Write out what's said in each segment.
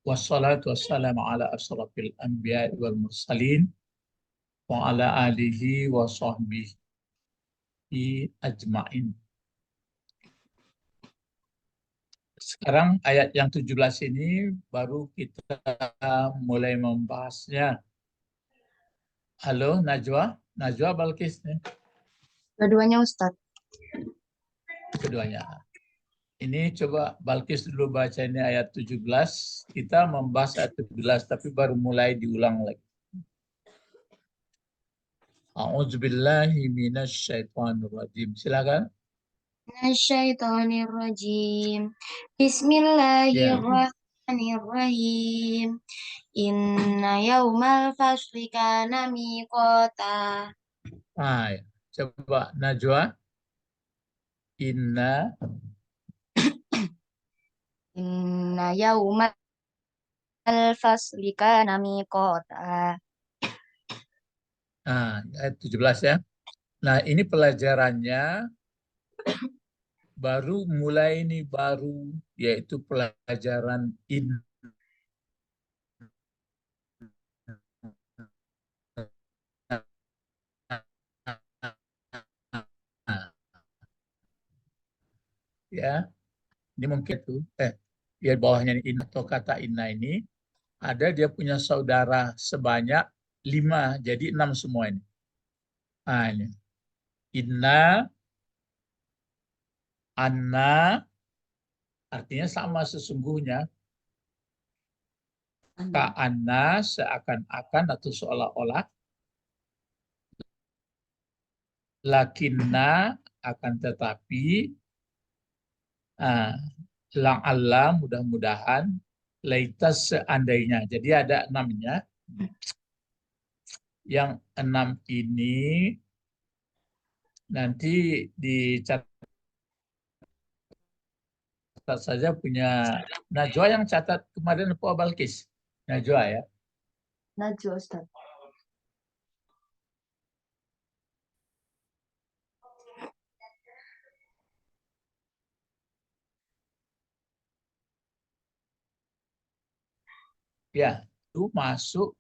Wassalatu wassalamu ala asrafil anbiya wal mursalin wa ala alihi wa sahbihi ajma'in. Sekarang ayat yang 17 ini baru kita mulai membahasnya. Halo Najwa, Najwa Balkis nih. Keduanya Ustadz. Keduanya. Ini coba Balkis dulu baca ini ayat 17. Kita membahas ayat 17 tapi baru mulai diulang lagi. A'udzubillahi minasyaitonir rajim. Silakan. Minasyaitonirrajim. Ya. Bismillahirrahmanirrahim. Inna yaumal fasli kana miqata. Ya. Coba Najwa. Inna yaumal fasli kana miqata. Ayat 17 ya. Nah, ini pelajarannya baru mulai ini baru yaitu pelajaran in. Ya, ini mungkin tuh di bawahnya ini atau kata inna ini ada dia punya saudara sebanyak 5, jadi 6 semua ini. Ini inna, anna artinya sama sesungguhnya. Ka'anna seakan-akan atau seolah-olah. Lakinna akan tetapi. La'alla mudah-mudahan. Laitas seandainya. Jadi ada 6-nya. Yang 6 ini nanti dicatat saja punya Najwa yang catat kemarin Pak Balkis. Najwa ya. Najwa Ustaz. Ya, itu masuk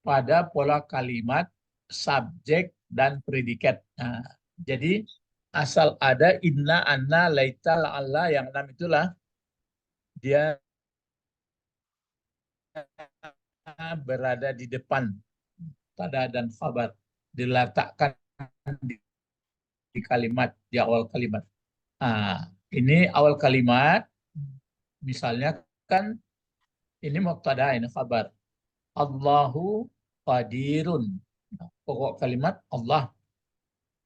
pada pola kalimat subjek dan predikat. Jadi asal ada inna, anna, laita, la'alla yang 6 itulah dia berada di depan tada dan khabar, diletakkan di kalimat, di awal kalimat. Ini awal kalimat, misalnya kan ini mubtada, ini khabar. Allahu qadirun. Pokok kalimat Allah.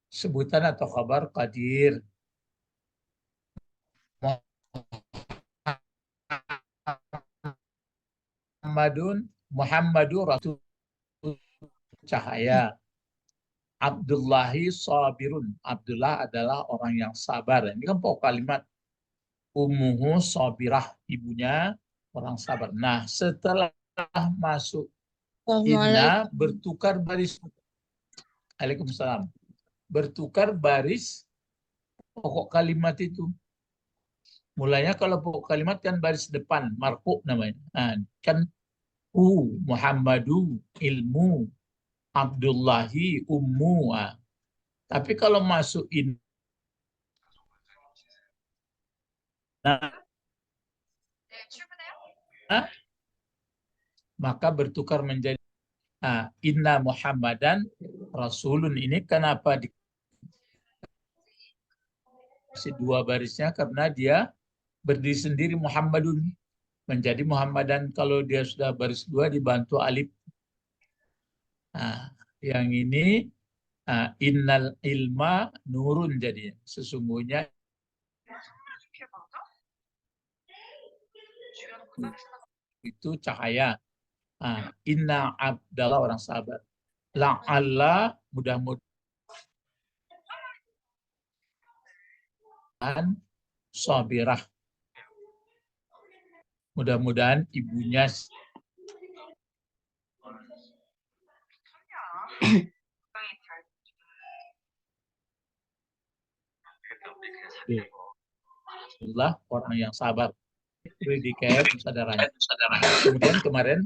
Sebutan atau khabar qadir. Muhammadun Rasul cahaya. Abdullahi sabirun. Abdullah adalah orang yang sabar. Ini kan pokok kalimat. Ummuhu sabirah. Ibunya orang sabar. Nah, setelah masuk inna, bertukar baris. Waalaikumsalam. Bertukar baris pokok kalimat itu. Mulanya kalau pokok kalimat kan baris depan, marfu namanya. Kan Muhammadu, ilmu, Abdullahi, ummu. Tapi kalau masuk inna, maka bertukar menjadi inna Muhammadan Rasulun. Ini kenapa dikasih 2 barisnya? Karena dia berdiri sendiri Muhammadun. Menjadi Muhammadan kalau dia sudah baris 2 dibantu alif. Yang ini innal ilma nurun jadinya. Sesungguhnya itu cahaya. Inna abdallah orang sabar. La'alla mudah-mudahan sabirah. Mudah-mudahan ibunya Abdullah orang yang sabar. Predikat saudaranya. Nah, kemudian kemarin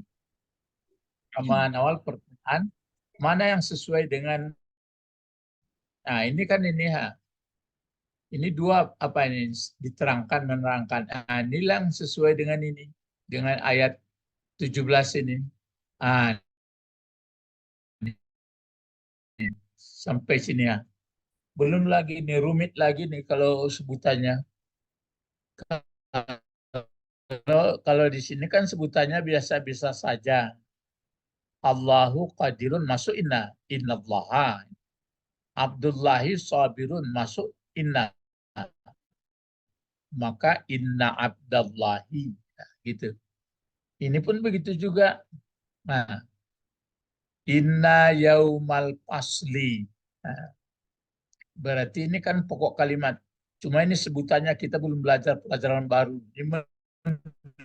sama Nawal pertanyaan mana yang sesuai dengan, nah ini kan ini ini dua apa ini diterangkan menerangkan. Nah, ini yang sesuai dengan ini dengan ayat 17 ini. Ah, sampai sini ya. Belum lagi nih rumit lagi nih kalau sebutannya. Kalau di sini kan sebutannya biasa-biasa saja. Allahu qadirun masuk inna. Innallaha. Abdullahi sabirun masuk inna. Maka inna abdallahi. Nah, gitu. Ini pun begitu juga. Nah, inna yaumal fasli. Nah, berarti ini kan pokok kalimat. Cuma ini sebutannya kita belum belajar pelajaran baru. Ini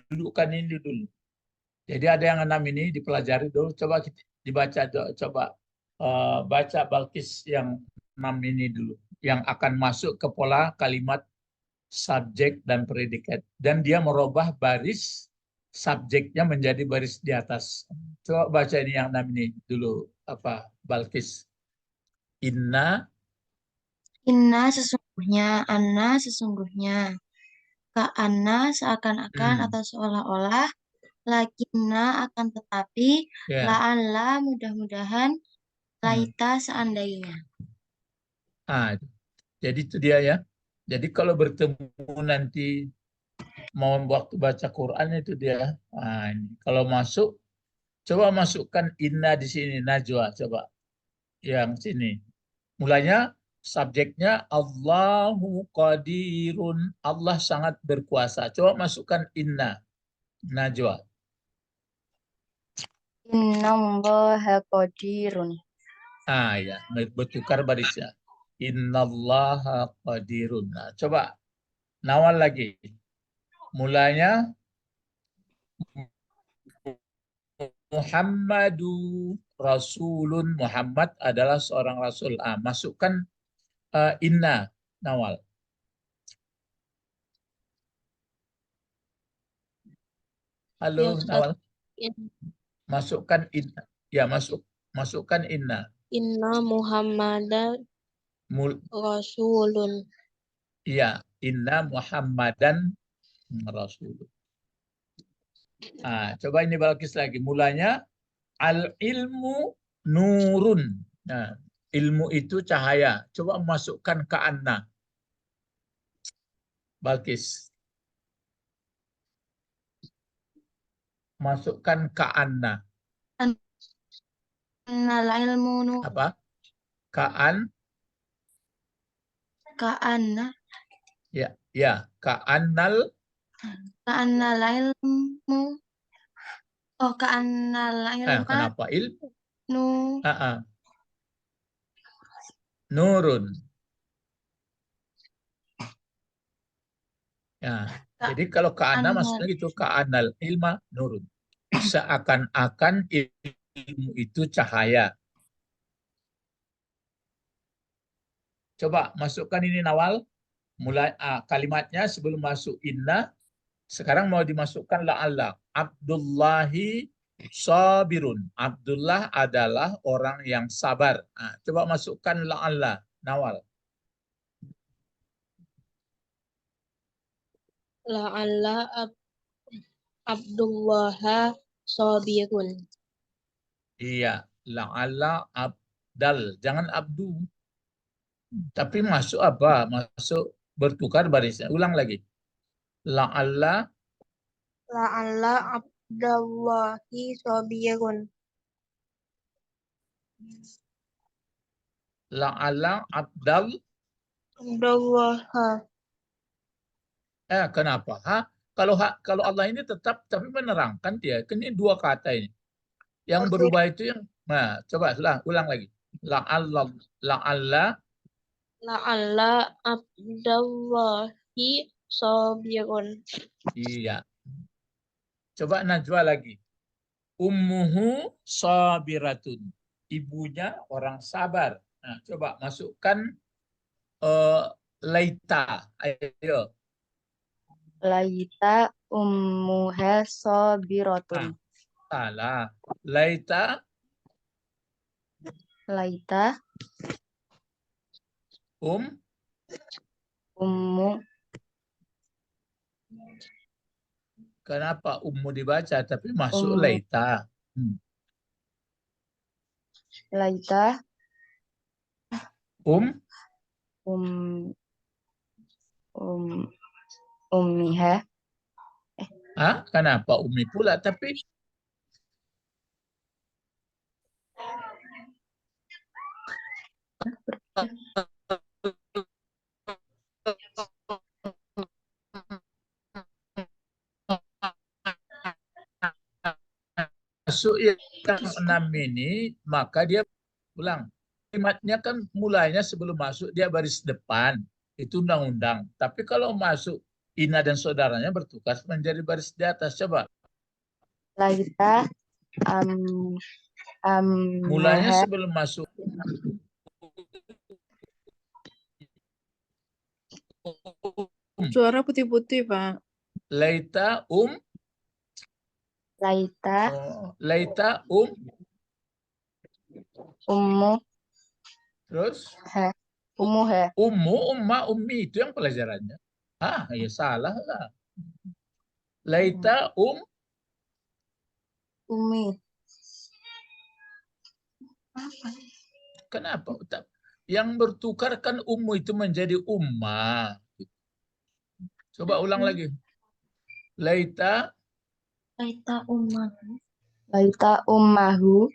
mendudukkan ini dulu. Jadi ada yang 6 ini dipelajari dulu. Coba kita dibaca, coba baca Balkis yang 6 ini dulu. Yang akan masuk ke pola kalimat subjek dan predikat. Dan dia merubah baris subjeknya menjadi baris di atas. Coba baca ini yang 6 ini dulu. Apa Balkis? Inna. Inna sesungguhnya, anna sesungguhnya, ka anna seakan-akan atau seolah-olah, lakinna akan tetapi, Ya. la'alla mudah-mudahan, laita seandainya. Ah, jadi itu dia ya. Jadi kalau bertemu nanti mau waktu baca Quran itu dia. Nah, ini. Kalau masuk, coba masukkan inna di sini najwa. Coba yang sini. Mulanya subjeknya Allahu qadirun. Allah sangat berkuasa. Coba masukkan inna najwa. Inna allaha qadirun. Ah ya, bertukar barisnya. Innallaha qadirun. Nah, coba Nawal lagi. Mulanya Muhammadu Rasulun. Muhammad adalah seorang Rasul. Ah, masukkan inna, Nawal. Ya Halo, Ustaz, Nawal. Masukkan inna. Ya, masukkan inna. Inna Muhammadan Mul, Rasulun. ya, inna Muhammadan Rasul. Ah, coba ini Balkis lagi. Mulanya al ilmu nurun. Nah, ilmu itu cahaya. Coba masukkan ke anna. Balkis. Masukkan ke anna. Annal ilmu nu, Apa? Kaan. ka anna, Ya, ya. Ka'annal. ka annal ilmu, oh ka annal ilma Kenapa ilmu? nu, Ah, ah. Nurun. Ya. ka Jadi kalau ka'anna annal, maksudnya gitu. Ka'annal ilma nurun. Seakan-akan ilmu itu cahaya. Coba masukkan ini Nawal. Mulai kalimatnya sebelum masuk inna. Sekarang mau dimasukkan la'alla. Abdullahi sabirun. Abdullah adalah orang yang sabar. Nah, coba masukkan la'alla. Nawal. La'alla Abdullaha sabirun. Iya. La'alla abdal. Jangan abdu. Tapi masuk apa? Masuk bertukar barisnya. Ulang lagi. La'alla. La'alla Abdullahi sabirun. La'alla abdal. Abdullaha. Kenapa? Kalau Allah ini tetap tapi menerangkan dia. Kan ini dua kata ini. Yang Oke. berubah itu yang, nah, coba ulang lagi. La'alla, la'alla, La'alla Abdullahi sabirun. iya. Coba Najwa lagi. Ummuhu sabiratun. Ibunya orang sabar. Nah, coba masukkan eh, Laita. Ayo. Laita ummuha sabirotun. Ah, salah. Laita Laita um. ummu Kenapa ummu dibaca tapi masuk ummu laita? laita Um. um um ummiha Ah, kenapa umi pula? Tapi masuk yang enam ini, maka dia ulang. Kalimatnya kan mulainya sebelum masuk dia baris depan. Itu undang-undang. Tapi kalau masuk Ina dan saudaranya bertugas menjadi baris di atas. Coba. laita am Mulainya ammuha sebelum masuk Suara putih-putih, Pak. laita laita laita ummu terus ha ummuha umma ummi itu yang pelajarannya. Ah, ya salah lah. Laita ummi apa kenapa? Yang bertukar kan ummu itu menjadi umma. Coba ulang lagi. Laita laita ummahu laita ummahu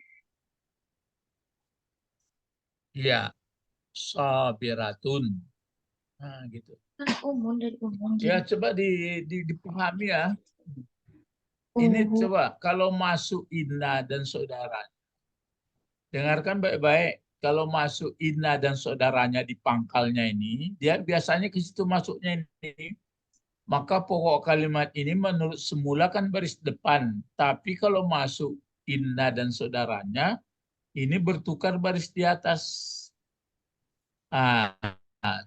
ya sabiratun. Nah, gitu. ummun dari ummun Ya jadi coba dipahami ya. Ini ummuhu coba kalau masuk Inna dan saudara. Dengarkan baik-baik. Kalau masuk Inna dan saudaranya di pangkalnya ini, dia biasanya ke situ masuknya ini. Maka pokok kalimat ini menurut semula kan baris depan. Tapi kalau masuk Inna dan saudaranya, ini bertukar baris di atas. Ah,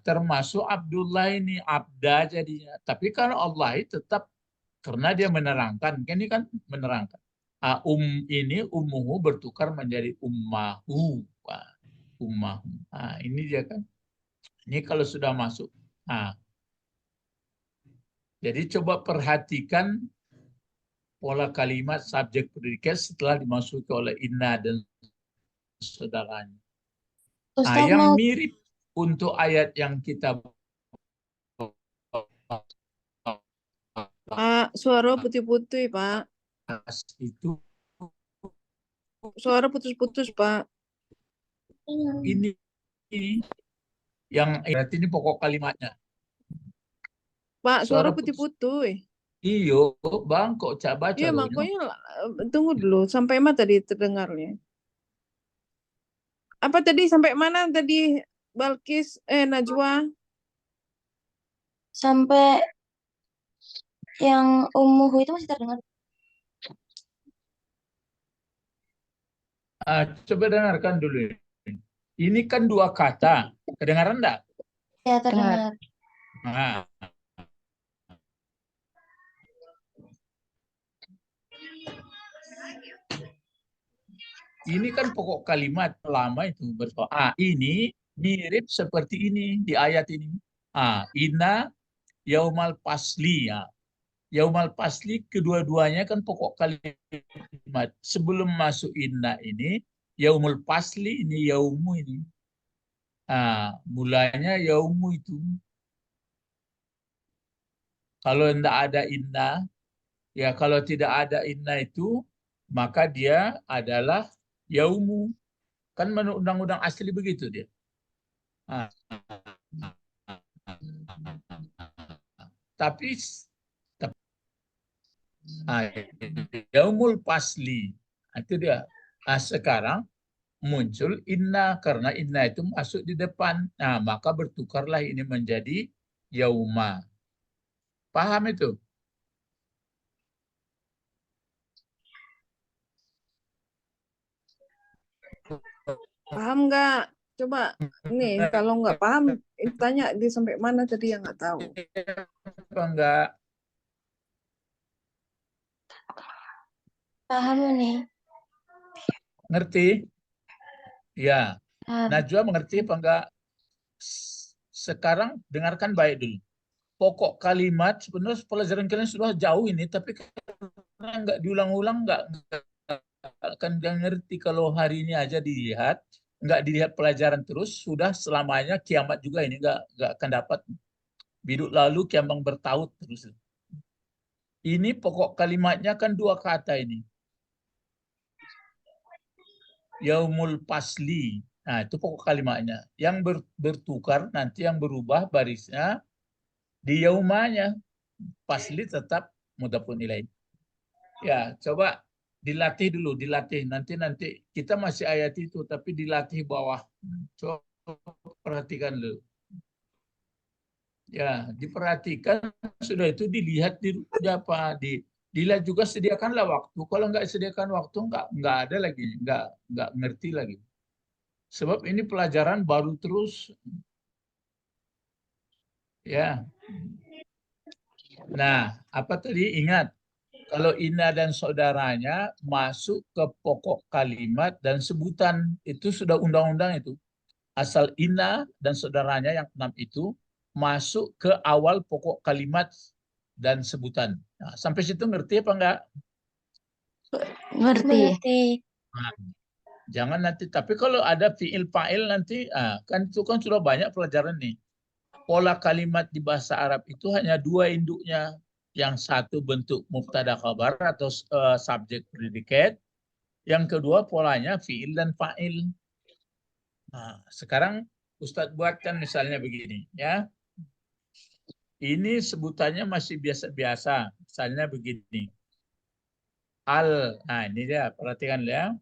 termasuk Abdullah ini, Abda jadinya. Tapi kalau Allah tetap, karena dia menerangkan, ini kan menerangkan. Ini ummuhu bertukar menjadi ummahu. Wah, ummahu. Ini dia kan. Ini kalau sudah masuk. Nah, jadi coba perhatikan pola kalimat subjek predikat setelah dimasuki oleh inna dan saudaranya. Ustaz Yang mau mirip untuk ayat yang kita Pak, suara putih-putih, Pak. bahas itu, Suara putus-putus, Pak. ini yang berarti ini pokok kalimatnya. Pak, suara Suara putus. putih-putih. Iyo, bang, kok cak baca Iya, loh. makanya tunggu dulu. Sampai mana tadi terdengarnya? Apa tadi? Sampai mana tadi, Balkis? Najwa? sampai yang ummuhu itu masih terdengar Coba dengarkan dulu. Ini kan dua kata. Kedengaran enggak? ya terdengar Nah, ini kan pokok kalimat lama itu bersoal. Ini mirip seperti ini di ayat ini. Inna yaumal pasli ya. Yaumal pasli kedua-duanya kan pokok kalimat. Sebelum masuk inna ini, yaumul pasli ini yaumu ini. Mulanya yaumu itu. Kalau tidak ada inna, ya kalau tidak ada inna itu, maka dia adalah yaumu. Kan menurut undang-undang asli begitu dia. Ah, tapi ah, yaumul pasli itu dia. Sekarang muncul inna karena inna itu masuk di depan. Nah, maka bertukarlah ini menjadi yauma. Paham itu? Paham nggak? Coba nih kalau nggak paham tanya di sampai mana tadi yang nggak tahu. Apa enggak? Paham nih. Ngerti? Ya. Paham. Najwa mengerti apa enggak? Sekarang dengarkan baik dulu. Pokok kalimat sebenarnya pelajaran kalian sudah jauh ini, tapi karena nggak diulang-ulang nggak akan ngerti. Kalau hari ini aja dilihat, nggak dilihat pelajaran terus, sudah selamanya kiamat juga ini nggak akan dapat. Biduk lalu kiambang bertaut terus. Ini pokok kalimatnya kan dua kata ini. Yaumul pasli. Nah, itu pokok kalimatnya. Yang bertukar nanti yang berubah barisnya di yaumanya. Pasli tetap mudhafun ilaih. Ya, coba dilatih dulu, dilatih. Nanti kita masih ayat itu, tapi dilatih bawah. Coba perhatikan dulu. Ya, diperhatikan sudah itu dilihat dilihat juga sediakanlah waktu. Kalau nggak sediakan waktu nggak ada lagi, nggak ngerti lagi. Sebab ini pelajaran baru terus. Ya. Nah, apa tadi? Ingat, kalau Ina dan saudaranya masuk ke pokok kalimat dan sebutan, itu sudah undang-undang itu. Asal Ina dan saudaranya yang 6 itu masuk ke awal pokok kalimat dan sebutan. Nah, sampai situ ngerti apa enggak? Ngerti. Mengerti. Nah, jangan nanti, tapi kalau ada fiil fa'il nanti, kan itu kan sudah banyak pelajaran nih. Pola kalimat di bahasa Arab itu hanya dua induknya. Yang satu bentuk mubtada khabar atau subjek predikat. Yang kedua polanya fiil dan fa'il. Nah, sekarang Ustadz buatkan misalnya begini, ya. Ini sebutannya masih biasa-biasa. Misalnya begini. Nah ini dia, perhatikan ya.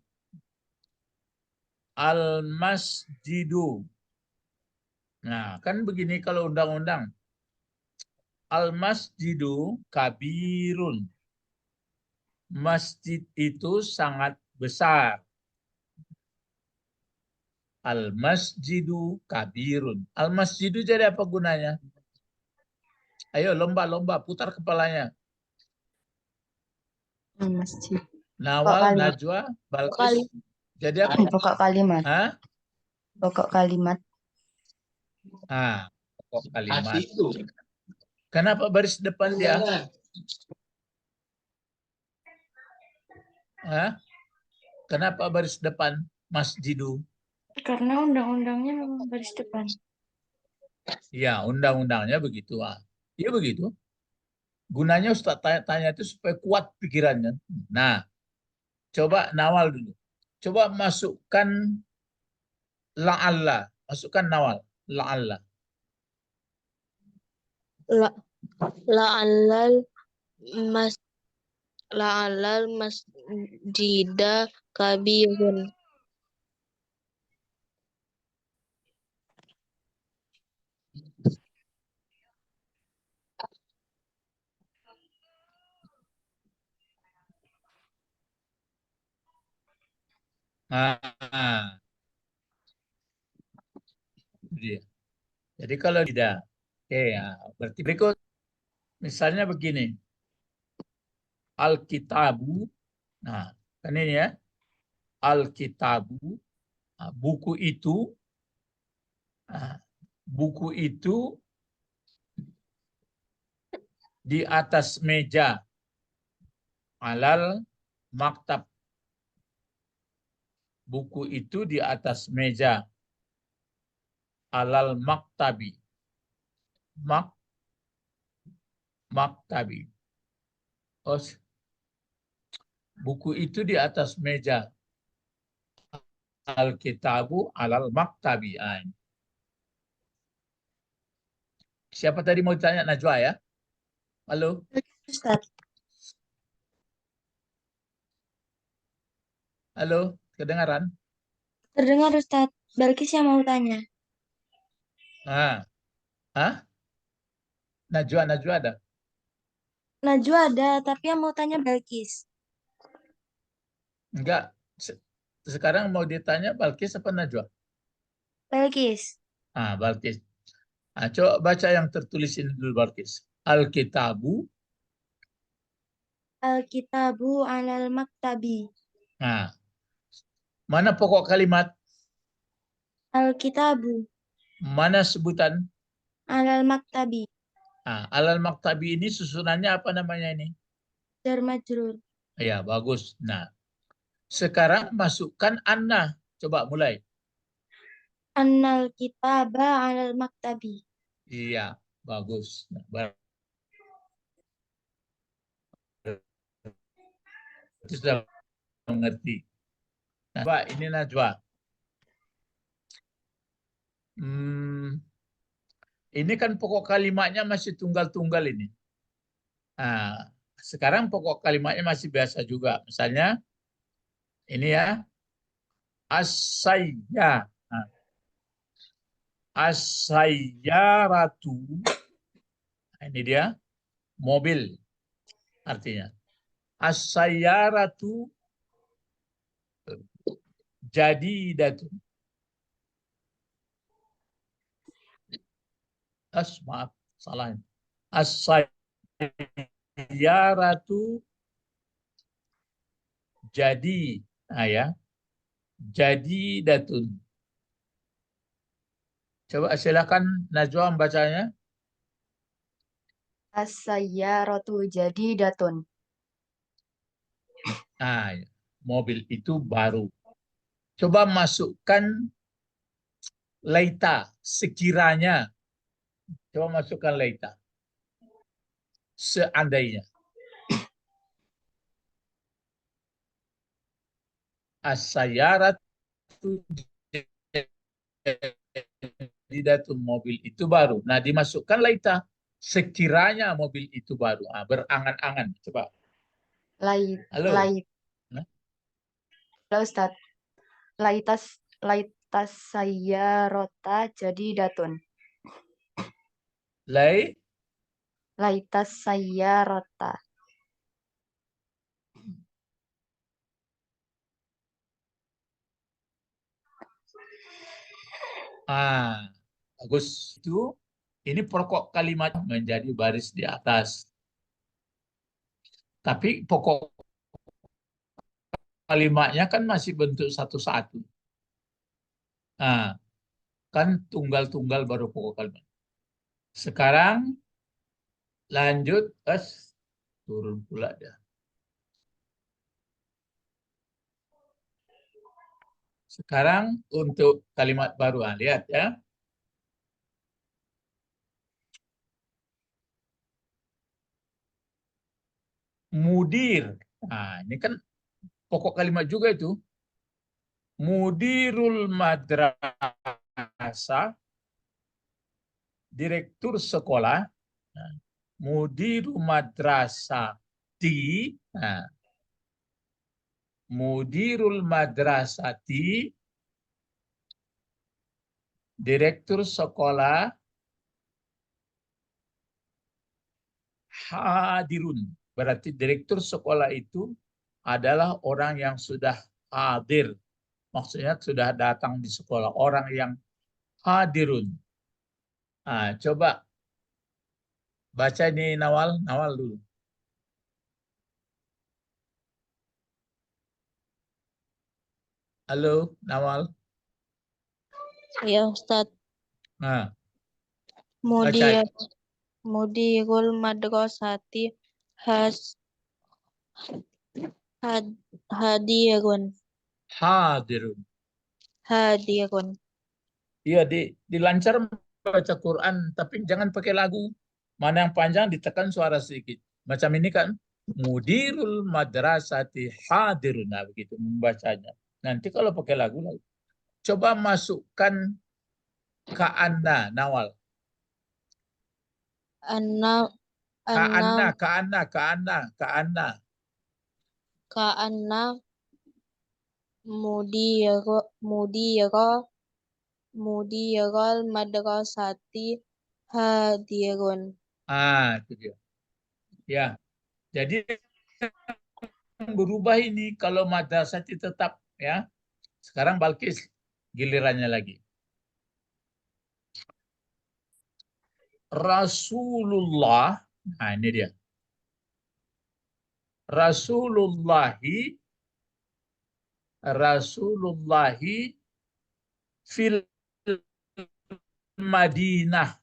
Al-masjidu. Nah, kan begini kalau undang-undang. Al-masjidu kabirun. Masjid itu sangat besar. Al-masjidu kabirun. Al-masjidu jadi apa gunanya? Ayo lomba-lomba, putar kepalanya. Masjid. Nawal, Najwa, Balkis. Jadi apa? Pokok kalimat. Hah? Pokok kalimat. Pokok kalimat. Kenapa baris depan dia? Hah? Kenapa baris depan masjidu? Karena undang-undangnya memang baris depan. Ya, undang-undangnya begitu. Iya begitu. Gunanya Ustaz tanya itu supaya kuat pikirannya. Nah, coba Nawal dulu. Coba masukkan la'alla. Masukkan Nawal. La'alla. La'allal mas la'allal masjida kabirun. Nah, dia. Jadi kalau tidak, oke ya, berarti berikut. Misalnya begini, Alkitabu, nah kan ini ya, Alkitabu, buku itu, buku itu di atas meja, alal maktab. Buku itu di atas meja, alal maktabi. Maktabi. Oh, buku itu di atas meja. Alkitabu alal maktabi. Siapa tadi mau tanya? Najwa ya? Halo? Ustaz. Halo? Kedengaran? Terdengar Ustaz. Balkis yang mau tanya. Najwa ada? Najwa ada, tapi yang mau tanya Balkis. Enggak. Sekarang mau ditanya Balkis apa Najwa? Belkis. Ah, Balkis. Coba baca yang tertulis ini dulu, Balkis. Alkitabu. Alkitabu alal maktabi. Nah, mana pokok kalimat? Alkitabu Mana sebutan? alal maktabi. Alal maktabi ini susunannya apa namanya ini? Jar majrur. Ya, bagus. Nah, sekarang masukkan anna. Coba mulai. Annal kitaba alal maktabi. Iya, bagus. Nah, berarti sudah mengerti. Nah, Pak, ini Najwa. Ini kan pokok kalimatnya masih tunggal-tunggal ini. Nah, sekarang pokok kalimatnya masih biasa juga. Misalnya, ini ya, as-sayya. Nah, as-sayyaratu. Nah, ini dia, mobil artinya. As-sayyaratu jadidatun. Maaf, salah. As-sayyaratu jadi. Nah ya, jadidatun. Coba silakan Najwa membacanya. As-sayyaratu jadidatun. Nah, ya. Mobil itu baru. Coba masukkan laita sekiranya. Coba masukkan laita. Seandainya. As-sayyaratu jadidatun, mobil itu baru. Nah, dimasukkan laita sekiranya mobil itu baru. Berangan-angan. Coba. Lait, Halo. lait. Hah? Halo Ustaz. Laitas sayyarota jadidatun. Laitas sayyarota. Bagus. Itu ini pokok kalimat menjadi baris di atas. Tapi pokok kalimatnya kan masih bentuk satu-satu. Nah, kan tunggal-tunggal baru pokok kalimat. Sekarang lanjut, turun pula dia. Sekarang untuk kalimat baru, lihat ya. Mudir. Nah, ini kan pokok kalimat juga itu. Mudirul madrasah, direktur sekolah. Nah, mudiru madrasati. Nah, mudirul madrasati, direktur sekolah, hadirun. Berarti direktur sekolah itu adalah orang yang sudah hadir. Maksudnya sudah datang di sekolah. Orang yang hadirun. Coba baca ini Nawal. Nawal dulu. Halo, Nawal. Ya Ustaz. Nah, Mudir Mudirul madrasati hadirun. hadirun. Hadirun. Iya, dilancar baca Quran, tapi jangan pakai lagu. Mana yang panjang ditekan suara sedikit. Macam ini kan, mudirul madrasati hadirun. Nah, begitu membacanya. Nanti kalau pakai lagu, coba masukkan ka'anna, Nawal. Anna Ka'anna. Ka'anna mudirul madrasati hadirun. Itu dia. Ya, jadi berubah ini kalau madrasah tetap ya. Sekarang Balkis gilirannya lagi. Rasulullah. Nah, ini dia. Rasulullahi fil Madinah.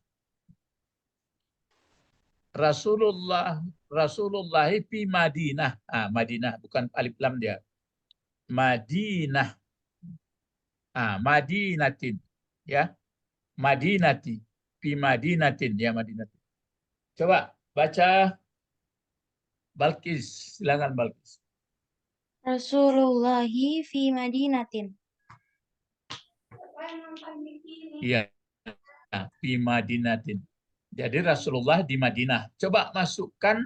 Rasulullahi fi Madinah. Madinah bukan alif lam dia. Madinah. Madinatin. Ya. Madinati. Fi Madinatin. Ya, Madinatin. Coba baca Balkis. Silakan Balkis. Rasulullahi fi Madinatin. Iya. Fi Madinatin. Jadi Rasulullah di Madinah. Coba masukkan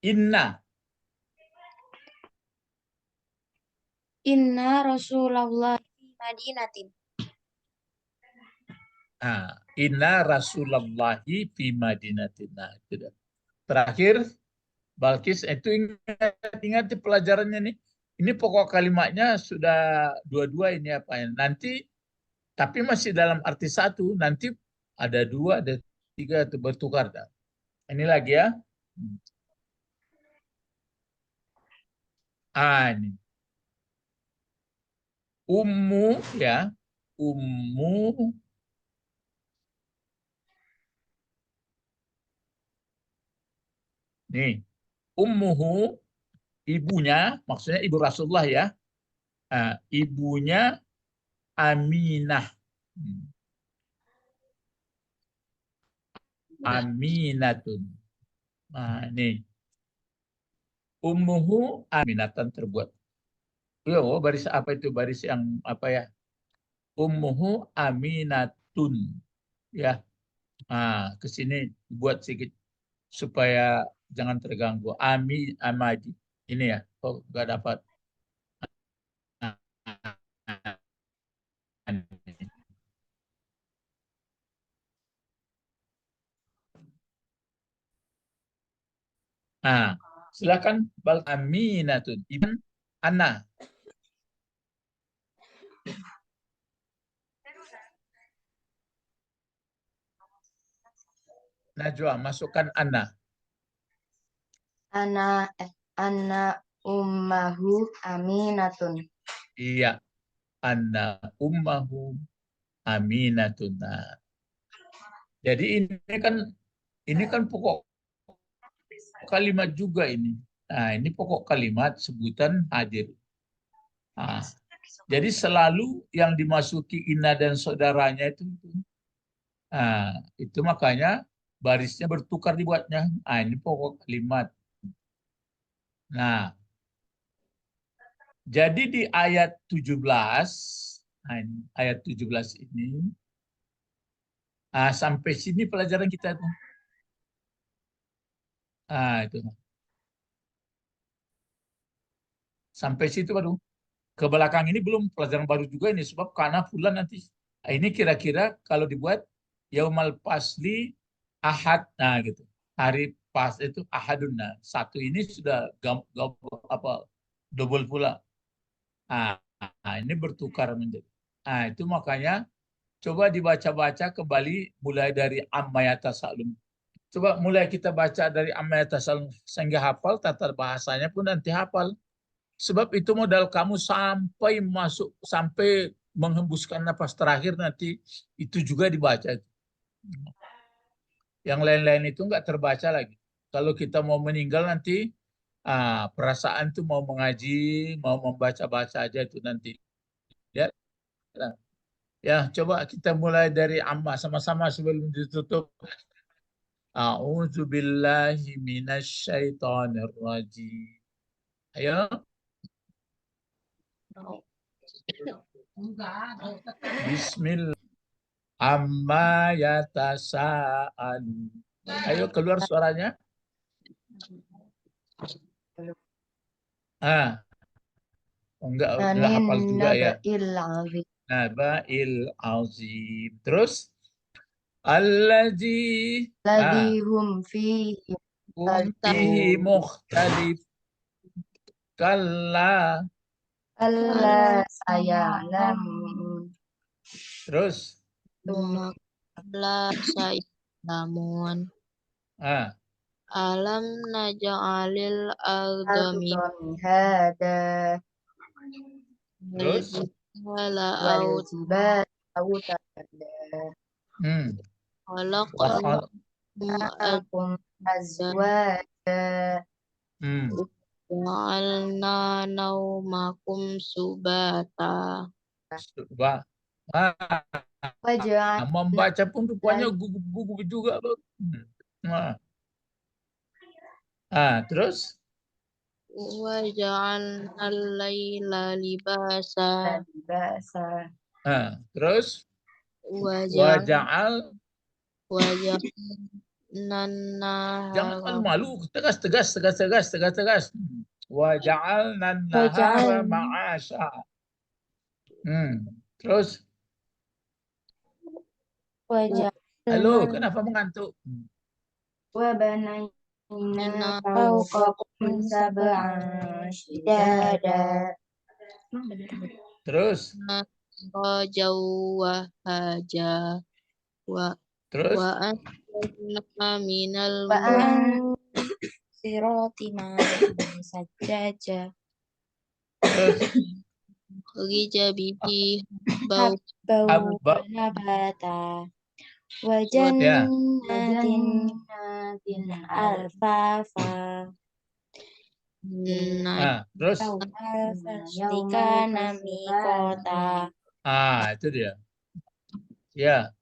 inna. Inna Rasulullah fi Madinatin. Inna Rasulullahi fi Madinatin. Nah, itu dah. Terakhir, Balkis, itu ingat di pelajarannya nih. Ini pokok kalimatnya sudah dua-dua ini apa ya. Nanti, tapi masih dalam arti satu. Nanti ada dua, ada tiga, itu bertukar. Ini lagi ya. Ini. Ummu ya. Ummu. Nih. Ummuhu, ibunya, maksudnya ibu Rasulullah ya. Ibunya Aminah. Aminatun. Nah, ini. Ummuhu Aminatan terbuat. Oh, baris apa itu? Baris yang apa ya? Ummuhu Aminatun. Ya. Ke sini buat sedikit supaya jangan terganggu. Amadi. Ini ya. Oh, nggak dapat. Silakan bal Aminatun. Ibn Anna. Najwa, masukkan Anna. Ana ummahu Aminatun. Iya. Anna ummahu Aminatun. Jadi ini kan pokok kalimat juga ini. Ini pokok kalimat sebutan hadir. Jadi selalu yang dimasuki inna dan saudaranya itu makanya barisnya bertukar dibuatnya. Ini pokok kalimat. Nah, jadi di ayat 17, ayat 17 ini, sampai sini pelajaran kita itu. Itu. Sampai situ baru. Ke belakang ini belum pelajaran baru juga ini, sebab karena fulan nanti. Ini kira-kira kalau dibuat yaumal pasli ahad, gitu. Hari pas itu ahadun. Satu ini sudah double pula. Ini bertukar menjadi. Itu makanya coba dibaca-baca kembali mulai dari Ammayatasalun. Coba mulai kita baca dari Ammayatasalun sehingga hafal, tata bahasanya pun nanti hafal. Sebab itu modal kamu sampai masuk, sampai menghembuskan napas terakhir nanti itu juga dibaca. Yang lain-lain itu nggak terbaca lagi. Kalau kita mau meninggal nanti, perasaan tuh mau mengaji, mau membaca-baca aja itu nanti. Ya, coba kita mulai dari amma sama-sama sebelum ditutup. A'udzu billahi minasyaitonir rajim. Ayo. Bismillah. Amma yatasa'alu. Ayo keluar suaranya. Enggak hafal juga ya. Naba'il azim. Terus allazi Hum fihi mukhtalif. Kalla. alla sayalamun. Terus La saya Namun Ah, alam naj'alil arda Hada terus? jibala wal jibala autada. Hmm. khalaqnakum Akum azwaja. Hmm. ja'alna naumakum subata. Coba. Wajah Membaca pun rupanya gugup-gugup juga, Bang. Terus? Wa ja'alna al-laila libasa. bahasa. Terus? Wa Waja'al. ja'alna Jangan nahara malu-malu. Tegas. Waja'alna nahara ma'asha. Terus? Halo, kenapa mengantuk? Wabanayna fawqakum sab'an shidada. Terus? jauh haja wa Terus? anzalna minal siroti sajaja Terus? rija bihi bau Habba. nabata Ya. wajannatin alfafa Terus? fastikana mikota. Itu dia. Ya.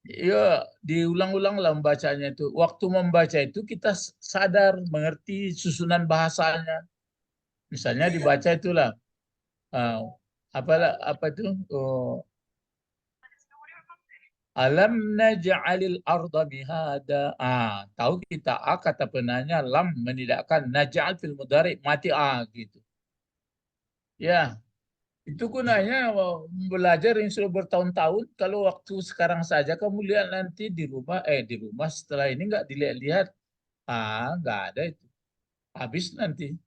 Ya, diulang-ulang lah membacanya itu. Waktu membaca itu kita sadar, mengerti susunan bahasanya. Misalnya dibaca itulah apa itu? Alam naj'alil arda mihada. Tahu kita kata penanya lam menidakkan naj'al fil mudhari mati gitu. Ya, itu gunanya belajar yang sudah bertahun-tahun. Kalau waktu sekarang saja kamu lihat nanti di rumah setelah ini nggak dilihat-lihat, nggak ada itu. Habis nanti.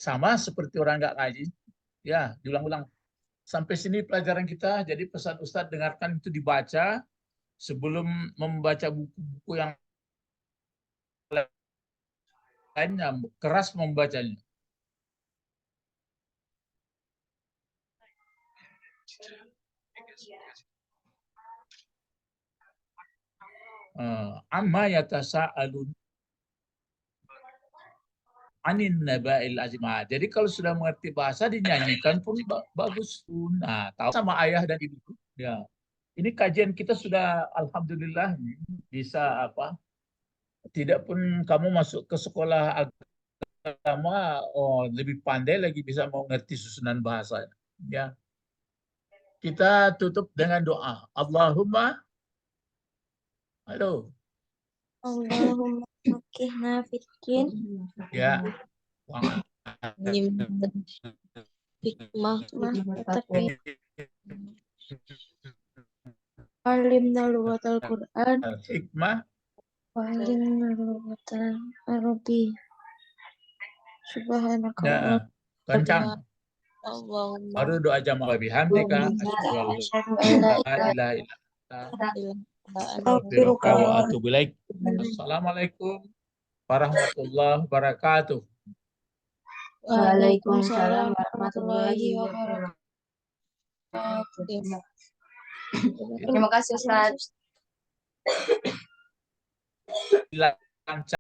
Sama seperti orang nggak ngaji. Ya, diulang-ulang. Sampai sini pelajaran kita. Jadi pesan Ustadz dengarkan itu dibaca sebelum membaca buku-buku yang lainnya. Keras membacanya. Amma yatasa'alun anin naba'il azim. Jadi kalau sudah mengerti bahasa dinyanyikan pun bagus. Tahu sama ayah dan ibu. Ya. Ini kajian kita sudah alhamdulillah bisa tidak pun kamu masuk ke sekolah agama lebih pandai lagi bisa mengerti susunan bahasa. Ya. Kita tutup dengan doa. Allahumma halo. Allahumma fakihna fiddin Ya. hikmah tapi alimna lughatal Qur'an Hikmah. alimna lughatal Arabi. Subhanaka Ya. Kencang. Allahumma Baru doa jamaah bihamdika asyhadu an la asyhadu an la ilaha illa anta astaghfiruka wa atubu ilaik. Assalamualaikum warahmatullahi wabarakatuh. Waalaikumsalam warahmatullahi wabarakatuh. Terima kasih Ustaz. Lancar.